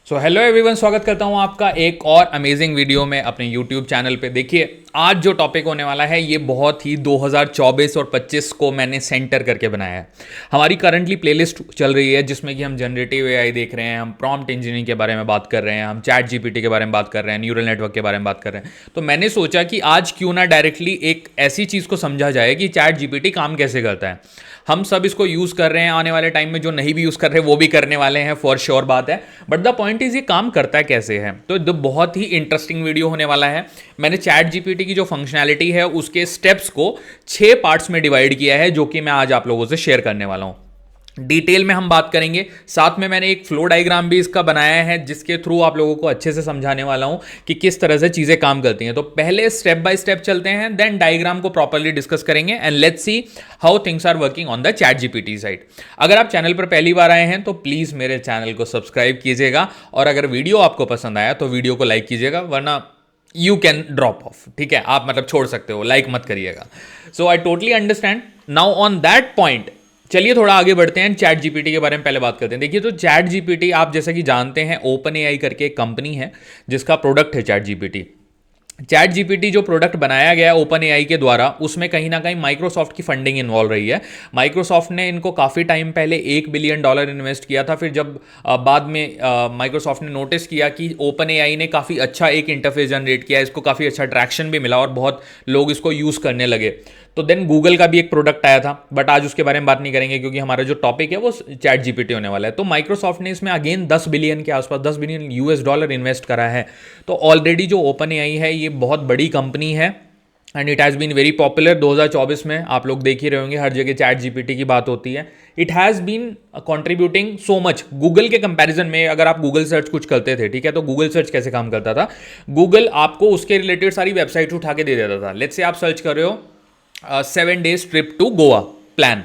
So hello everyone, स्वागत करता हूं आपका एक और अमेजिंग वीडियो में अपने यूट्यूब चैनल पे। देखिए, आज जो टॉपिक होने वाला है ये बहुत ही 2024 और 25 को मैंने सेंटर करके बनाया है। हमारी करंटली प्लेलिस्ट चल रही है जिसमें कि हम जनरेटिव एआई देख रहे हैं, हम प्रॉम्प्ट इंजीनियरिंग के बारे में बात कर रहे हैं, हम चैट जीपीटी के बारे में बात कर रहे हैं, न्यूरल नेटवर्क के बारे में बात कर रहे हैं। तो मैंने सोचा कि आज क्यों ना डायरेक्टली एक ऐसी चीज़ को समझा जाए कि चैट जीपीटी काम कैसे करता है। हम सब इसको यूज़ कर रहे हैं, आने वाले टाइम में जो नहीं भी यूज़ कर रहे वो भी करने वाले हैं, फॉर श्योर बात है। बट द पॉइंट इज ये काम करता है कैसे है। तो बहुत ही इंटरेस्टिंग वीडियो होने वाला है। मैंने चैट जीपीटी की जो फंक्शनैलिटी है उसके स्टेप्स को 6 पार्ट्स में डिवाइड किया है, जो कि मैं आज आप लोगों से शेयर करने वाला हूँ। डिटेल में हम बात करेंगे, साथ में मैंने एक फ्लो डायग्राम भी इसका बनाया है जिसके थ्रू आप लोगों को अच्छे से समझाने वाला हूं कि किस तरह से चीजें काम करती हैं। तो पहले स्टेप बाय स्टेप चलते हैं, देन डायग्राम को प्रॉपर्ली डिस्कस करेंगे and let's see how things are working on the chat GPT side. अगर आप चैनल पर पहली बार आए हैं तो प्लीज मेरे चैनल को सब्सक्राइब कीजिएगा, और अगर वीडियो आपको पसंद आया तो वीडियो को लाइक कीजिएगा, वरना यू कैन ड्रॉप ऑफ। ठीक है, आप मतलब छोड़ सकते हो, लाइक मत करिएगा। So I totally understand. Now on that point चलिए थोड़ा आगे बढ़ते हैं, चैट जीपीटी के बारे में पहले बात करते हैं। देखिए, तो चैट जीपीटी आप जैसा कि जानते हैं, ओपन एआई करके एक कंपनी है जिसका प्रोडक्ट है चैट जीपीटी। चैट जीपीटी जो प्रोडक्ट बनाया गया ओपन एआई के द्वारा, उसमें कहीं ना कहीं माइक्रोसॉफ्ट की फंडिंग इन्वॉल्व रही है। माइक्रोसॉफ्ट ने इनको काफ़ी टाइम पहले $1 बिलियन इन्वेस्ट किया था। फिर जब बाद में माइक्रोसॉफ्ट ने नोटिस किया कि ओपन एआई ने काफ़ी अच्छा एक इंटरफेस जनरेट किया, इसको काफ़ी अच्छा ट्रैक्शन भी मिला और बहुत लोग इसको यूज़ करने लगे, तो देन गूगल का भी एक प्रोडक्ट आया था। बट आज उसके बारे में बात नहीं करेंगे क्योंकि हमारा जो टॉपिक है वो चैट जीपीटी होने वाला है। तो माइक्रोसॉफ्ट ने इसमें अगेन 10 बिलियन के आसपास, $10 बिलियन इन्वेस्ट करा है। तो ऑलरेडी जो ओपन एआई है ये बहुत बड़ी कंपनी है and it has been very popular. 2024 में आप लोग देख ही रहे होंगे, हर जगह चैट जीपीटी की बात होती है। It has been contributing so much. Google के कंपैरिजन में अगर आप गूगल सर्च कुछ करते थे, ठीक है, तो गूगल सर्च कैसे काम करता था, गूगल आपको उसके रिलेटेड सारी वेबसाइट उठा के दे देता था। लेट्स से आप सर्च कर रहे हो 7 days trip to Goa plan,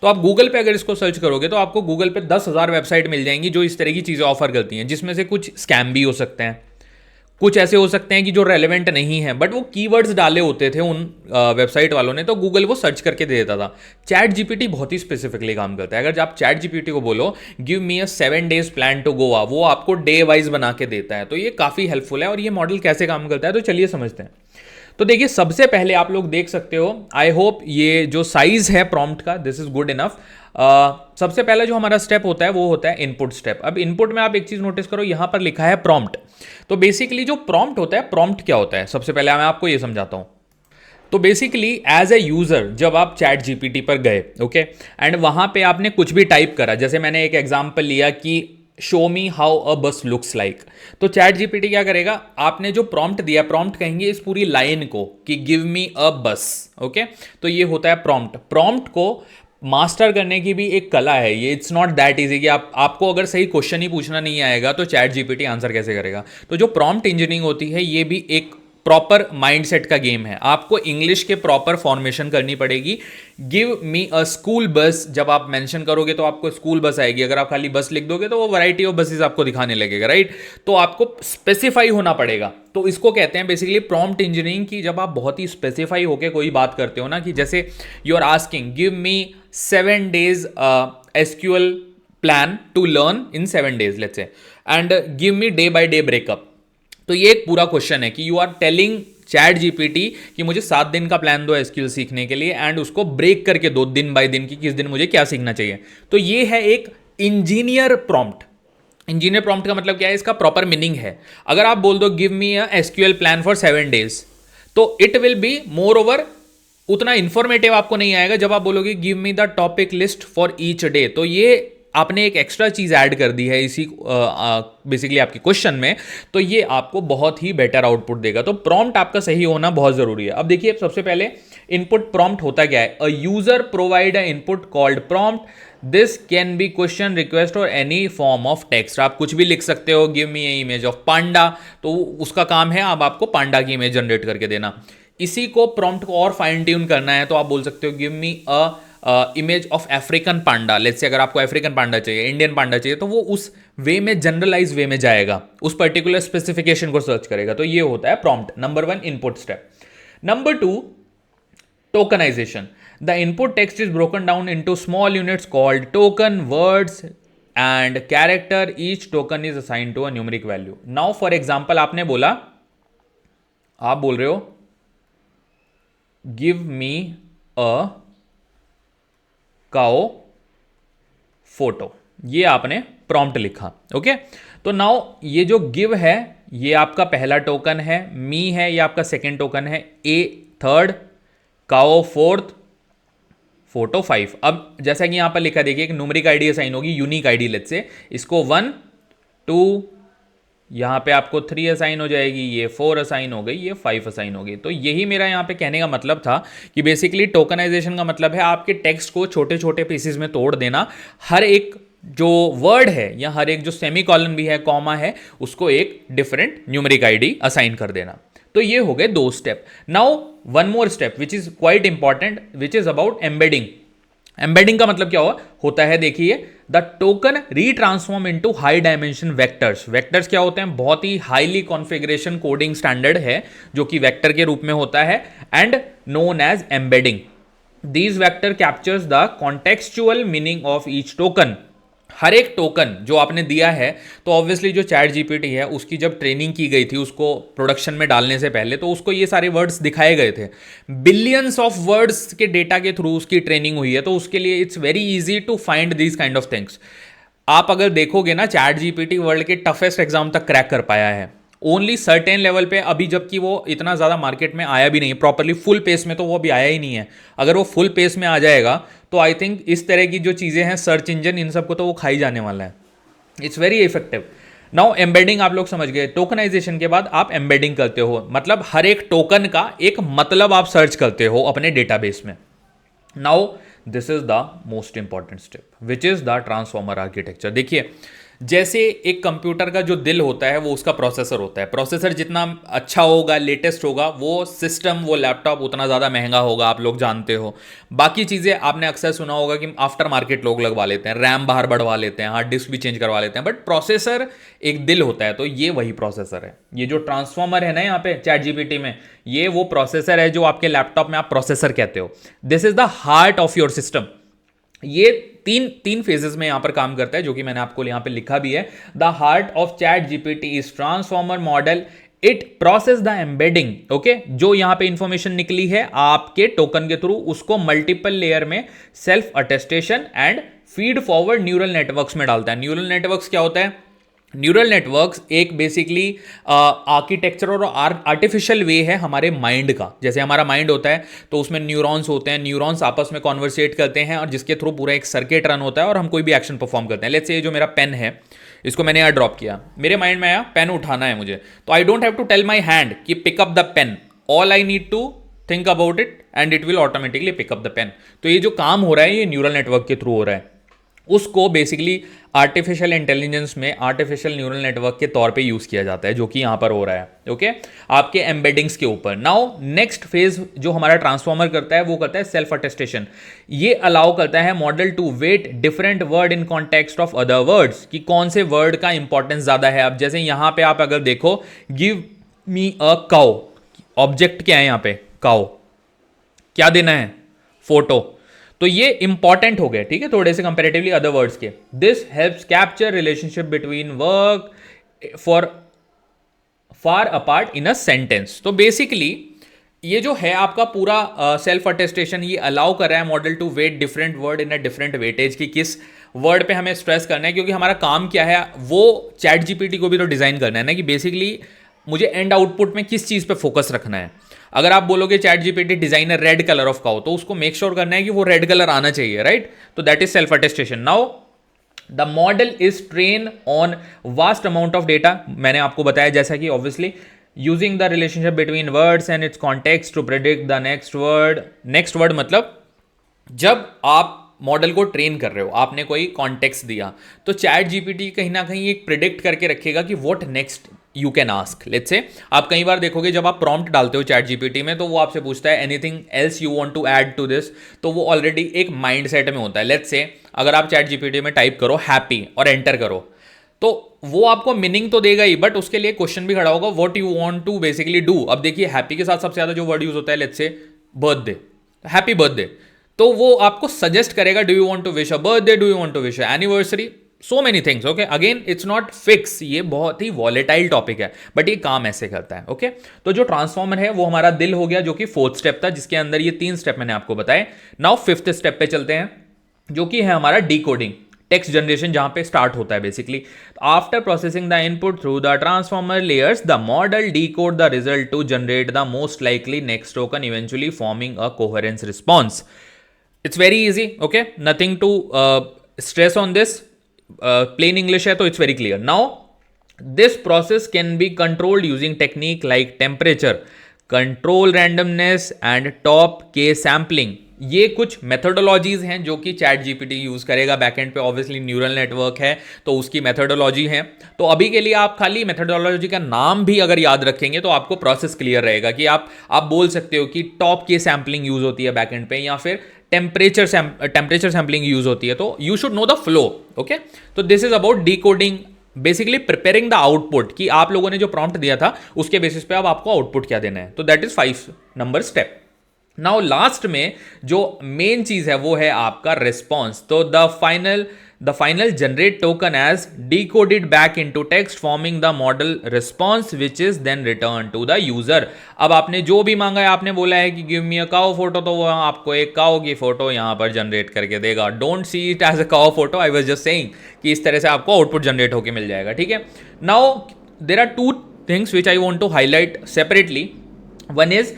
तो आप गूगल पे अगर इसको सर्च करोगे तो आपको गूगल पे 10,000 वेबसाइट मिल जाएंगी जो इस तरह की चीज़ें ऑफर करती हैं, जिसमें से कुछ स्कैम भी हो सकते हैं, कुछ ऐसे हो सकते हैं कि जो रेलेवेंट नहीं है, बट वो कीवर्ड्स डाले होते थे उन वेबसाइट वालों ने, तो गूगल वो सर्च करके दे देता था। चैट जीपीटी बहुत ही स्पेसिफिकली काम करता है। अगर आप चैट जीपीटी को बोलो give me a 7 days plan to Goa, वो आपको डे वाइज बना के देता है। तो ये काफ़ी हेल्पफुल है। और ये मॉडल कैसे काम करता है तो चलिए समझते हैं। तो देखिए, सबसे पहले आप लोग देख सकते हो, आई होप ये जो साइज है प्रॉम्प्ट का, दिस इज गुड इनफ। सबसे पहला जो हमारा स्टेप होता है वो होता है इनपुट स्टेप। अब इनपुट में आप एक चीज नोटिस करो, यहां पर लिखा है प्रॉम्प्ट। तो बेसिकली जो प्रॉम्प्ट होता है, प्रॉम्प्ट क्या होता है, सबसे पहले मैं आपको ये समझाता हूं। तो बेसिकली एज ए यूजर जब आप चैट जीपीटी पर गए, ओके, एंड वहां पे आपने कुछ भी टाइप करा, जैसे मैंने एक एग्जांपल लिया कि शो मी हाउ अ बस लुक्स लाइक, तो चैट जीपीटी क्या करेगा, आपने जो प्रॉम्प्ट दिया, प्रॉम्प्ट कहेंगे इस पूरी लाइन को कि गिव मी अ बस, ओके, तो ये होता है प्रॉम्प्ट। प्रॉम्प्ट को मास्टर करने की भी एक कला है ये, इट्स नॉट दैट इजी कि आपको अगर सही क्वेश्चन ही पूछना नहीं आएगा तो चैट जीपीटी आंसर कैसे करेगा। तो जो प्रॉम्प्ट इंजीनियरिंग होती है ये भी एक प्रॉपर माइंडसेट का गेम है। आपको इंग्लिश के प्रॉपर फॉर्मेशन करनी पड़ेगी। गिव मी अ स्कूल बस, जब आप मेंशन करोगे तो आपको स्कूल बस आएगी। अगर आप खाली बस लिख दोगे तो वो वैरायटी ऑफ बसेस आपको दिखाने लगेगा, राइट। तो आपको स्पेसिफाई होना पड़ेगा। तो इसको कहते हैं बेसिकली प्रॉम्प्ट इंजीनियरिंग की। जब आप बहुत ही स्पेसिफाई होकर कोई बात करते हो ना, कि जैसे you are asking give me 7 days SQL plan to learn in 7 days, let's say, and give me day by day breakup. तो ये एक पूरा क्वेश्चन है कि you are telling chat GPT कि मुझे 7 दिन का प्लान दो एसक्यूएल सीखने के लिए, एंड उसको ब्रेक करके दो दिन बाय दिन की, किस दिन मुझे क्या सीखना चाहिए। तो ये है एक इंजीनियर प्रॉम्प्ट। इंजीनियर प्रॉम्प्ट का मतलब क्या है, इसका प्रॉपर मीनिंग है। अगर आप बोल दो give me a SQL plan for 7 days, तो it will be more over उतना इंफॉर्मेटिव आपको नहीं आएगा। जब आप बोलोगे give me the topic list for each day, तो ये आपने एक एक्स्ट्रा चीज ऐड कर दी है इसी बेसिकली आपके क्वेश्चन में, तो ये आपको बहुत ही बेटर आउटपुट देगा। तो प्रॉम्प्ट आपका सही होना बहुत जरूरी है। अब देखिए, सबसे पहले इनपुट प्रॉम्प्ट होता क्या है, a user provide a input called prompt, this can be question, request और एनी फॉर्म ऑफ टेक्स्ट। आप कुछ भी लिख सकते हो, give me a image of panda, तो उसका काम है अब आपको पांडा की इमेज जनरेट करके देना। इसी को प्रॉम्प्ट को और फाइन ट्यून करना है तो आप बोल सकते हो give me a image of African Panda. Let's say अगर आपको अफ्रीकन पांडा चाहिए, इंडियन पांडा चाहिए, तो वो उस वे में, जनरलाइज वे में जाएगा, उस पर्टिकुलर स्पेसिफिकेशन को सर्च करेगा। तो ये होता है prompt, number 1 input step. Number 2 tokenization. The input text is broken down into small units called token, words and character each token is assign to a numeric value. Now for example आपने बोला, आप बोल रहे हो give me अ काओ photo, ये आपने prompt लिखा. Okay, तो नाउ ये जो गिव है ये आपका पहला टोकन है, मी है ये आपका सेकेंड टोकन है, ए थर्ड, काओ फोर्थ, फोटो 5. अब जैसा कि यहां पर लिखा देखिए एक न्यूमेरिक आईडी असाइन होगी, यूनिक आईडी लेट्स से, इसको 1 2, यहाँ पे आपको 3 असाइन हो जाएगी, ये 4 असाइन हो गई, ये 5 असाइन हो गई. तो यही मेरा यहाँ पे कहने का मतलब था कि बेसिकली टोकनाइजेशन का मतलब है आपके टेक्स्ट को छोटे छोटे पीसेस में तोड़ देना, हर एक जो वर्ड है या हर एक जो सेमी कॉलन भी है, कॉमा है, उसको एक डिफरेंट न्यूमेरिक आईडी असाइन कर देना. तो ये हो गए 2 step. Now one more step which is quite important, which is about embedding. Embedding का मतलब क्या होता है, देखिए the token retransform into high dimension vectors. Vectors क्या होते हैं, बहुत ही हाईली कॉन्फ़िगरेशन कोडिंग स्टैंडर्ड है जो कि वेक्टर के रूप में होता है, and known as embedding. These vector captures the contextual meaning of each token. हर एक टोकन जो आपने दिया है, तो ऑब्वियसली जो चैट जीपीटी है उसकी जब ट्रेनिंग की गई थी उसको प्रोडक्शन में डालने से पहले, तो उसको ये सारे वर्ड्स दिखाए गए थे. बिलियंस ऑफ वर्ड्स के डेटा के थ्रू उसकी ट्रेनिंग हुई है, तो उसके लिए it's very easy to find these kind of things. आप अगर देखोगे ना, चैट जीपीटी वर्ल्ड के टफेस्ट एग्जाम तक क्रैक कर पाया है ओनली सर्टेन लेवल पे अभी, जबकि वो इतना ज़्यादा मार्केट में आया भी नहीं है प्रॉपरली फुल पेस में, तो वो अभी आया ही नहीं है. अगर वो फुल पेस में आ जाएगा तो आई थिंक इस तरह की जो चीज़ें हैं सर्च इंजन, इन सबको तो वो खाई जाने वाला है. It's very effective. Now embedding आप लोग समझ गए. टोकनाइजेशन के बाद आप एम्बेडिंग करते हो, मतलब हर एक टोकन का एक मतलब आप सर्च करते हो अपने डेटाबेस में. Now this is the most important step which is the transformer architecture. देखिए, जैसे एक कंप्यूटर का जो दिल होता है वो उसका प्रोसेसर होता है. प्रोसेसर जितना अच्छा होगा, लेटेस्ट होगा, वो सिस्टम, वो लैपटॉप उतना ज़्यादा महंगा होगा, आप लोग जानते हो. बाकी चीज़ें आपने अक्सर सुना होगा कि आफ्टर मार्केट लोग लगवा लेते हैं, रैम बाहर बढ़वा लेते हैं, हार्ड डिस्क भी चेंज करवा लेते हैं, बट प्रोसेसर एक दिल होता है. तो ये वही प्रोसेसर है. ये जो ट्रांसफॉर्मर है ना यहाँ पे चैट जीपीटी में, ये वो प्रोसेसर है जो आपके लैपटॉप में आप प्रोसेसर कहते हो. This is the heart of your system. ये तीन फेजेस में यहां पर काम करता है, जो कि मैंने आपको यहां पे लिखा भी है. The heart of chat GPT is transformer model. It process the embedding. Okay, जो यहां पे इंफॉर्मेशन निकली है आपके टोकन के थ्रू, उसको मल्टीपल लेयर में self attestation and feed forward neural networks में डालता है. न्यूरल नेटवर्क्स क्या होता है? न्यूरल नेटवर्क्स एक बेसिकली आर्किटेक्चर और आर्टिफिशियल वे है हमारे माइंड का. जैसे हमारा माइंड होता है तो उसमें न्यूरॉन्स होते हैं, न्यूरॉन्स आपस में कॉन्वर्सेट करते हैं और जिसके थ्रू पूरा एक सर्किट रन होता है और हम कोई भी एक्शन परफॉर्म करते हैं. लेट्स से ये जो मेरा पेन है, इसको मैंने यहाँ ड्रॉप किया, मेरे माइंड में आया पेन उठाना है मुझे, तो I don't have to tell my hand कि pick up the pen. All I need to think about it and it will automatically pick up the pen. तो ये जो काम हो रहा है ये न्यूरल नेटवर्क के थ्रू हो रहा है. उसको बेसिकली आर्टिफिशियल इंटेलिजेंस में आर्टिफिशियल न्यूरल नेटवर्क के तौर पे यूज किया जाता है, जो कि यहां पर हो रहा है. ओके, आपके एम्बेडिंग्स के ऊपर. नाउ नेक्स्ट फेज जो हमारा ट्रांसफॉर्मर करता है वो करता है सेल्फ अटेस्टेशन. ये अलाउ करता है model to weight different word in context of other words, कि कौन से वर्ड का इंपॉर्टेंस ज्यादा है. अब जैसे यहां पे आप अगर देखो, give me a cow, object क्या है यहां पे? काउ. क्या देना है? फोटो. तो ये इंपॉर्टेंट हो गए, ठीक है, थोड़े से कंपेरेटिवली अदर वर्ड्स के. This helps capture relationship between work for far apart in a sentence. तो बेसिकली ये जो है आपका पूरा सेल्फ अटेस्टेशन, ये अलाउ कर रहा है model to weight different word in a different weightage, की किस वर्ड पे हमें स्ट्रेस करना है. क्योंकि हमारा काम क्या है, वो चैट जीपीटी को भी तो डिजाइन करना है ना, कि बेसिकली मुझे एंड आउटपुट में किस चीज पे फोकस रखना है. अगर आप बोलोगे chat GPT design red colour of cow, तो उसको मेक श्योर करना है कि वो रेड कलर आना चाहिए, राइट? तो that is self attestation. Now the model is train on vast amount of data. मैंने आपको बताया जैसा कि obviously using the relationship between words and its context to predict the next word. Next word मतलब जब आप model को train कर रहे हो, आपने कोई कॉन्टेक्स्ट दिया, तो चैट जीपीटी कहीं ना कहीं एक प्रिडिक्ट करके रखेगा कि what next you can ask. Let's say आप कई बार देखोगे जब आप प्रॉम्प्ट डालते हो चैट जीपीटी में, तो वो आपसे पूछता है anything else you want to add to this. तो वो ऑलरेडी एक माइंड सेट में होता है. लेट्स से अगर आप चैट जीपीटी में टाइप करो हैप्पी और एंटर करो, तो वो आपको मीनिंग तो देगा ही, बट उसके लिए क्वेश्चन भी खड़ा होगा what you want to basically do. अब देखिए हैप्पी के साथ सबसे ज्यादा जो वर्ड यूज होता है, let's say birthday, happy birthday. तो वो आपको सजेस्ट करेगा do you want to wish a birthday, do you want to wish a anniversary. So many things, okay. Again it's not fix, ये बहुत ही वॉलेटाइल टॉपिक है, बट ये काम ऐसे करता है, ओके। तो जो ट्रांसफॉर्मर है वो हमारा दिल हो गया, जो कि 4th स्टेप था, जिसके अंदर ये 3 स्टेप मैंने आपको बताए। नाउ 5th स्टेप पे चलते हैं, जो कि है हमारा डिकोडिंग, टेक्स्ट जनरेशन, जहां पे स्टार्ट होता है basically. After processing the input through the transformer layers, the model decode the result to generate the most likely next token, eventually forming a coherence response. It's very easy, okay, nothing to stress on this, plain English है तो it's very clear. Now this process can be controlled using technique like temperature control, randomness and top K sampling. ये कुछ methodologies हैं जो कि chat GPT use करेगा backend पे, obviously neural network है तो उसकी मेथोडोलॉजी है। तो अभी के लिए आप खाली मेथोडोलॉजी का नाम भी अगर याद रखेंगे तो आपको प्रोसेस क्लियर रहेगा कि आप बोल सकते हो कि टॉप के सैम्पलिंग यूज होती है बैकएंड पे, या फिर टेम्परेचर सैम्पलिंग यूज होती है। तो you should know the flow, okay. तो this is about decoding, basically preparing the output, कि आप लोगों ने जो प्रॉम्प्ट दिया था उसके बेसिस पे अब आपको आउटपुट क्या देना है। तो that is 5 number step. Now last में जो मेन चीज है वो है आपका रिस्पॉन्स। तो the final generate token as decoded back into text forming the model response which is then return to the user. अब आपने जो भी मांगा है, आपने बोला है कि गिव मी अ काउ फोटो, तो वो आपको एक काउ की फोटो यहां पर जनरेट करके देगा। Don't see it as a cow photo, I was just saying कि इस तरह से आपको आउटपुट जनरेट होकर मिल जाएगा, ठीक है। Now there are 2 things which I want to highlight separately. One is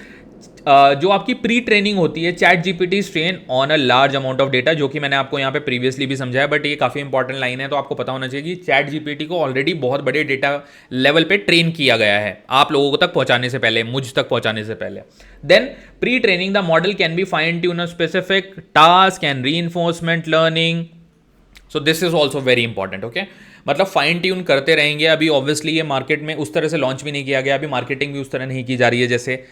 जो आपकी प्री ट्रेनिंग होती है, chat GPT train on a large amount of data, जो कि मैंने आपको यहाँ पे प्रीवियसली भी समझाया, बट ये काफ़ी इंपॉर्टेंट लाइन है, तो आपको पता होना चाहिए कि चैट जीपीटी को ऑलरेडी बहुत बड़े डेटा लेवल पे ट्रेन किया गया है आप लोगों तक पहुंचाने से पहले, मुझ तक पहुंचाने से पहले। Then pre training the model can be fine tune a specific task and reinforcement learning. So this is also very important, okay. मतलब फाइन ट्यून करते रहेंगे। अभी ऑब्वियसली ये मार्केट में उस तरह से लॉन्च भी नहीं किया गया, अभी मार्केटिंग भी उस तरह नहीं की जा रही है जैसे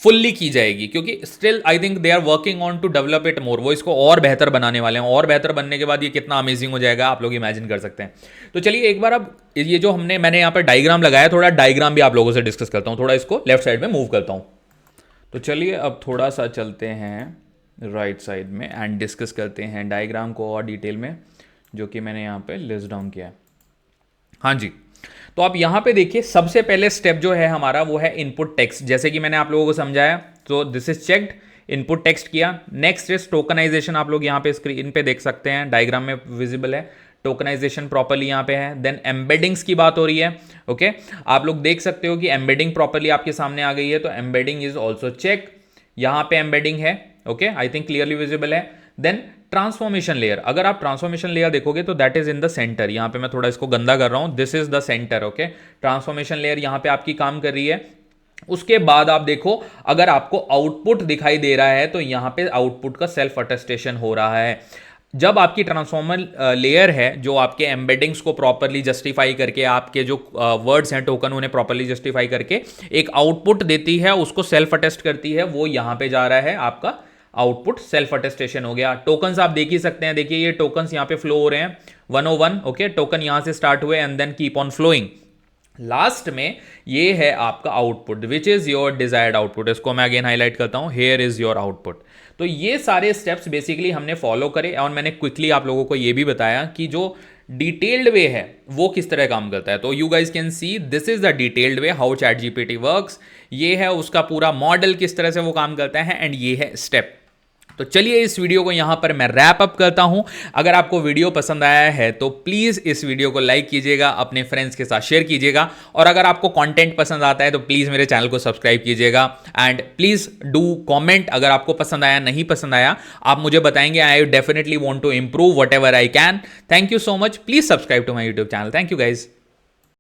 फुल्ली की जाएगी, क्योंकि still I think they are working on to develop it more. वो इसको और बेहतर बनाने वाले हैं, और बेहतर बनने के बाद ये कितना अमेजिंग हो जाएगा आप लोग इमेजिन कर सकते हैं। तो चलिए एक बार अब ये जो मैंने यहाँ पर डायग्राम लगाया, थोड़ा डायग्राम भी आप लोगों से डिस्कस करता हूँ, थोड़ा इसको लेफ्ट साइड में मूव करता हूँ। तो चलिए अब थोड़ा सा चलते हैं राइट साइड में एंड डिस्कस करते हैं डायग्राम को और डिटेल में, जो कि मैंने यहाँ पे लिस्ट डाउन किया है। हाँ जी, तो आप यहाँ पे देखिए, सबसे पहले स्टेप जो है हमारा वो है इनपुट टेक्स्ट, जैसे कि मैंने आप लोगों को समझाया। तो this is checked, input text किया। नेक्स्ट इज टोकनाइजेशन, आप लोग यहाँ पे स्क्रीन पे देख सकते हैं, डायग्राम में विजिबल है, टोकनाइजेशन प्रॉपर्ली यहाँ पे है। देन एम्बेडिंग्स की बात हो रही है, ओके। आप लोग देख सकते हो कि एम्बेडिंग प्रॉपर्ली आपके सामने आ गई है, तो एम्बेडिंग इज ऑल्सो चेक, यहाँ पे एम्बेडिंग है, okay, I think clearly visible है। देन ट्रांसफॉर्मेशन लेयर, अगर आप ट्रांसफॉर्मेशन लेयर देखोगे तो that is in the centre. यहाँ पे मैं थोड़ा इसको गंदा कर रहा हूँ, this is the centre, okay. Transformation layer यहाँ पे आपकी काम कर रही है। उसके बाद आप देखो, अगर आपको आउटपुट दिखाई दे रहा है तो यहाँ पे आउटपुट का सेल्फ अटेस्टेशन हो रहा है। जब आपकी ट्रांसफॉर्मर लेयर है जो आपके एम्बेडिंग्स को प्रॉपरली जस्टिफाई करके, आपके जो वर्ड्स हैं टोकन उन्हें प्रॉपरली जस्टिफाई करके एक आउटपुट देती है, उसको सेल्फ अटेस्ट करती है, वो यहाँ पे जा रहा है, आपका आउटपुट सेल्फ अटेस्टेशन हो गया। टोकन्स आप देख ही सकते हैं, देखिए ये टोकन्स यहाँ पे फ्लो हो रहे हैं 101, ओके। टोकन यहाँ से स्टार्ट हुए and then keep on flowing. Last में ये है आपका output which is your desired output. इसको मैं अगेन हाईलाइट करता हूं, हेयर इज योर आउटपुट। तो ये सारे स्टेप्स बेसिकली हमने फॉलो करे, और मैंने क्विकली आप लोगों को ये भी बताया कि जो डिटेल्ड वे है वो किस तरह काम करता है। तो you guys can see this is the detailed way how chat GPT works. ये है उसका पूरा मॉडल, किस तरह से वो काम करता है, एंड ये है स्टेप। तो चलिए इस वीडियो को यहां पर मैं रैप अप करता हूं। अगर आपको वीडियो पसंद आया है तो प्लीज़ इस वीडियो को लाइक कीजिएगा, अपने फ्रेंड्स के साथ शेयर कीजिएगा, और अगर आपको कंटेंट पसंद आता है तो प्लीज़ मेरे चैनल को सब्सक्राइब कीजिएगा, एंड प्लीज़ डू कमेंट अगर आपको पसंद आया, नहीं पसंद आया आप मुझे बताएंगे। I definitely want to improve whatever I can. Thank you so much, please subscribe to my YouTube channel. Thank you guys.